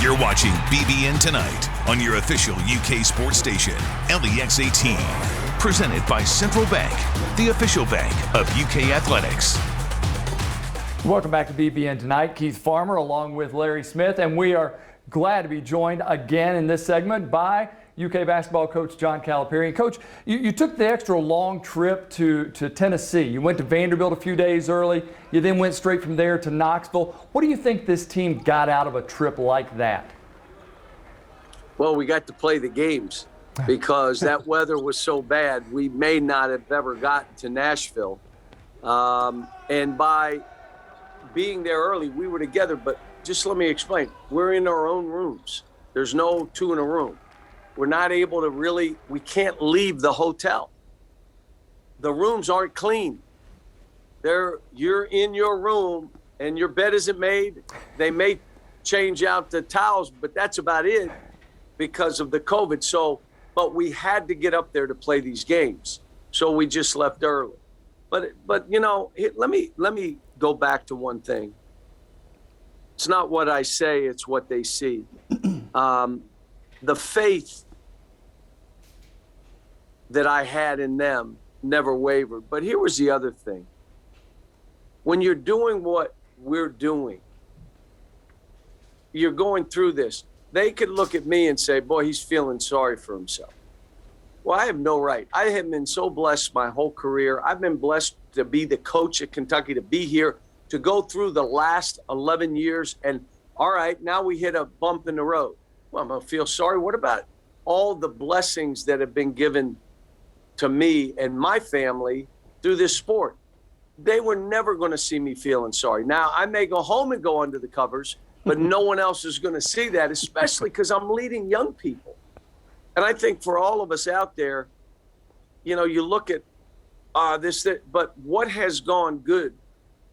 You're watching BBN Tonight on your official UK sports station, LEX 18. Presented by Central Bank, the official bank of UK athletics. Welcome back to BBN Tonight. Keith Farmer along with Larry Smith, and we are glad to be joined again in this segment by UK basketball coach John Calipari. And Coach, you took the extra long trip to Tennessee. You went to Vanderbilt a few days early. You then went straight from there to Knoxville. What do you think this team got out of a trip like that? Well, we got to play the games because that weather was so bad. We may not have ever gotten to Nashville. And by being there early, we were together. But just let me explain. We're in our own rooms. There's no two in a room. We're not able to we can't leave the hotel. The rooms aren't clean. You're in your room and your bed isn't made. They may change out the towels, but that's about it because of the COVID. But we had to get up there to play these games. So we just left early. But you know, let me go back to one thing. It's not what I say, it's what they see. The faith that I had in them never wavered. But here was the other thing. When you're doing what we're doing, you're going through this. They could look at me and say, boy, he's feeling sorry for himself. Well, I have no right. I have been so blessed my whole career. I've been blessed to be the coach at Kentucky, to be here, to go through the last 11 years. And all right, now we hit a bump in the road. Well, I'm going to feel sorry. What about all the blessings that have been given to me and my family through this sport? They were never going to see me feeling sorry. Now, I may go home and go under the covers, but no one else is going to see that, especially because I'm leading young people. And I think for all of us out there, you know, you look at but what has gone good?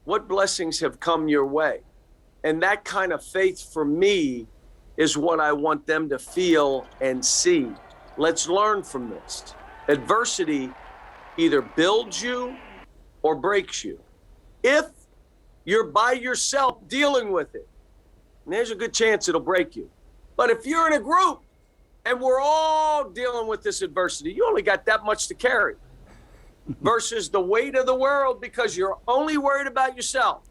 What blessings have come your way? And that kind of faith for me is what I want them to feel and see. Let's learn from this. Adversity either builds you or breaks you. If you're by yourself dealing with it, there's a good chance it'll break you. But if you're in a group and we're all dealing with this adversity, you only got that much to carry versus the weight of the world because you're only worried about yourself,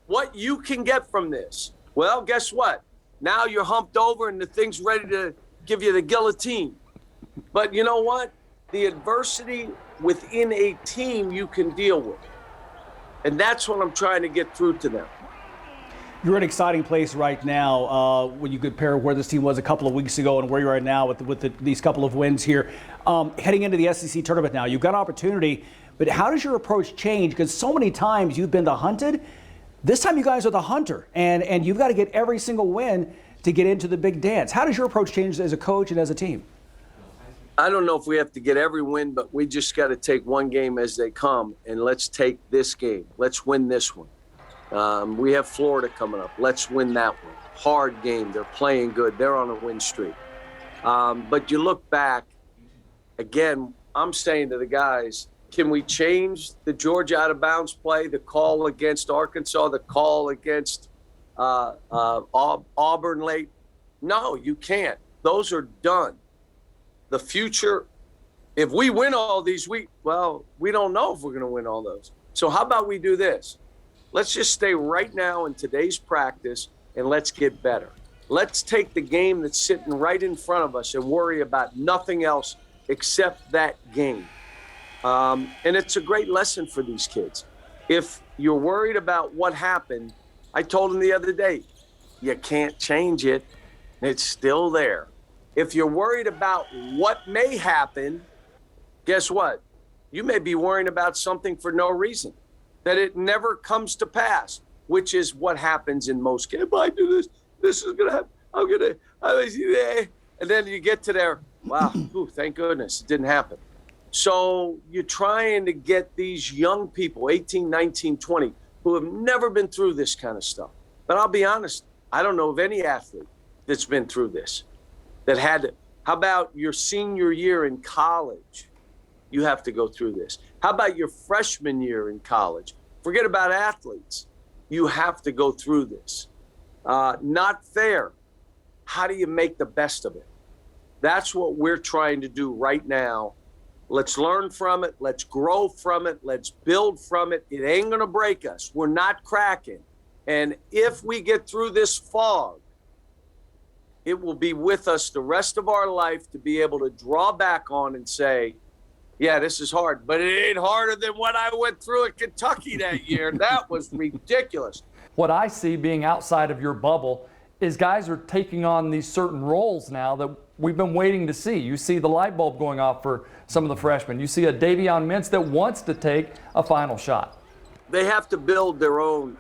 what you can get from this. Well, guess what? Now you're humped over and the thing's ready to give you the guillotine. But you know what? The adversity within a team you can deal with. And that's what I'm trying to get through to them. You're in an exciting place right now when you compare where this team was a couple of weeks ago and where you are now with these couple of wins here. Heading into the SEC tournament now, you've got an opportunity, but how does your approach change? Because so many times you've been the hunted. This time you guys are the hunter, and you've got to get every single win to get into the big dance. How does your approach change as a coach and as a team? I don't know if we have to get every win, but we just got to take one game as they come, and let's take this game. Let's win this one. We have Florida coming up. Let's win that one. Hard game. They're playing good. They're on a win streak. But you look back, again, I'm saying to the guys, can we change the Georgia out-of-bounds play, the call against Arkansas, the call against Auburn late? No, you can't. Those are done. The future, if we win all these, we don't know if we're going to win all those. So how about we do this? Let's just stay right now in today's practice and let's get better. Let's take the game that's sitting right in front of us and worry about nothing else except that game. And it's a great lesson for these kids. If you're worried about what happened, I told them the other day, you can't change it. It's still there. If you're worried about what may happen, guess what? You may be worrying about something for no reason, that it never comes to pass, which is what happens in most cases. If I do this, this is going to happen. I'm going to, and then you get to there, wow, thank goodness it didn't happen. So you're trying to get these young people, 18, 19, 20, who have never been through this kind of stuff. But I'll be honest, I don't know of any athlete that's been through this. How about your senior year in college? You have to go through this. How about your freshman year in college? Forget about athletes. You have to go through this. Not fair. how do you make the best of it? That's what we're trying to do right now. Let's learn from it. Let's grow from it. Let's build from it. It ain't going to break us. We're not cracking. And if we get through this fog, it will be with us the rest of our life to be able to draw back on and say, yeah, this is hard, but it ain't harder than what I went through at Kentucky that year. That was ridiculous. What I see being outside of your bubble is guys are taking on these certain roles now that we've been waiting to see. You see the light bulb going off for some of the freshmen. You see a Davion Mintz that wants to take a final shot. They have to build their own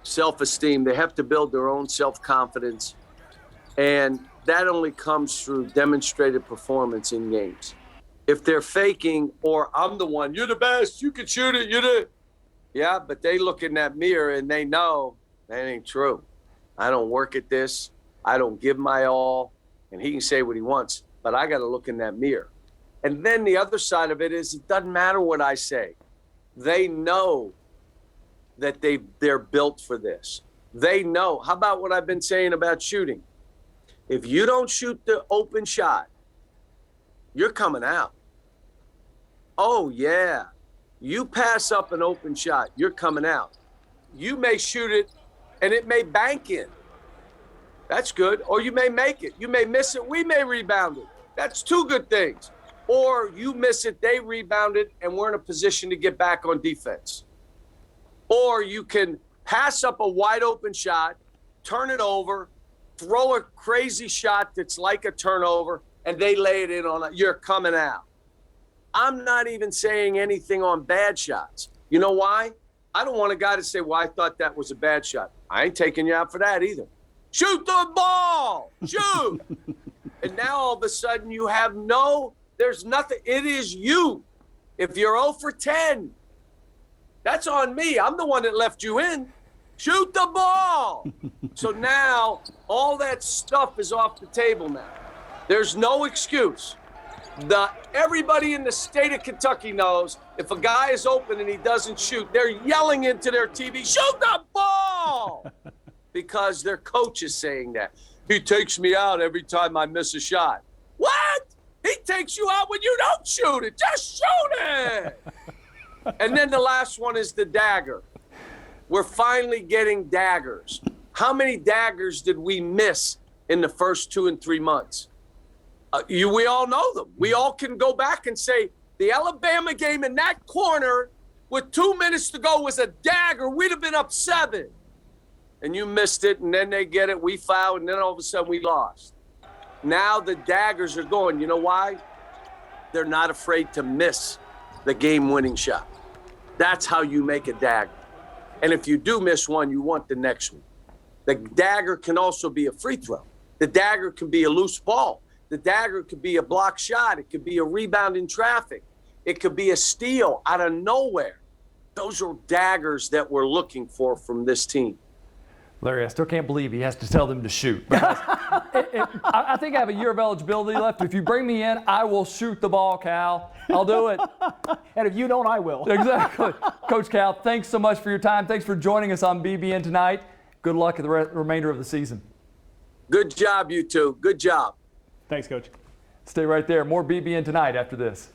self-esteem. They have to build their own self-confidence. And that only comes through demonstrated performance in games. If they're faking, or I'm the one, you're the best, you can shoot it, yeah, but they look in that mirror and they know that ain't true. I don't work at this. I don't give my all. And he can say what he wants, but I got to look in that mirror. And then the other side of it is it doesn't matter what I say. They know that they're built for this. They know. How about what I've been saying about shooting? If you don't shoot the open shot, you're coming out. Oh, yeah. You pass up an open shot, you're coming out. You may shoot it, and it may bank in. That's good. Or you may make it. You may miss it. We may rebound it. That's two good things. Or you miss it, they rebound it, and we're in a position to get back on defense. Or you can pass up a wide open shot, turn it over, throw a crazy shot that's like a turnover, and they lay it in on it. You're coming out. I'm not even saying anything on bad shots. You know why? I don't want a guy to say, well, I thought that was a bad shot. I ain't taking you out for that either. Shoot the ball! Shoot! And now all of a sudden you have there's nothing. It is you. If you're 0 for 10, that's on me. I'm the one that left you in. Shoot the ball! So now all that stuff is off the table now. There's no excuse. Everybody in the state of Kentucky knows if a guy is open and he doesn't shoot, they're yelling into their TV, shoot the ball! Because their coach is saying that. He takes me out every time I miss a shot. What? He takes you out when you don't shoot it. Just shoot it! And then the last one is the dagger. We're finally getting daggers. How many daggers did we miss in the first 2 and 3 months? We all know them. We all can go back and say the Alabama game in that corner with 2 minutes to go was a dagger. We'd have been up 7. And you missed it, and then they get it. We fouled, and then all of a sudden we lost. Now the daggers are going. You know why? They're not afraid to miss the game-winning shot. That's how you make a dagger. And if you do miss one, you want the next one. The dagger can also be a free throw. The dagger can be a loose ball. The dagger could be a block shot. It could be a rebound in traffic. It could be a steal out of nowhere. Those are daggers that we're looking for from this team. Larry, I still can't believe he has to tell them to shoot. I think I have a year of eligibility left. If you bring me in, I will shoot the ball, Cal. I'll do it. And if you don't, I will. Exactly. Coach Cal, thanks so much for your time. Thanks for joining us on BBN Tonight. Good luck at the remainder of the season. Good job, you two. Good job. Thanks, Coach. Stay right there. More BBN Tonight after this.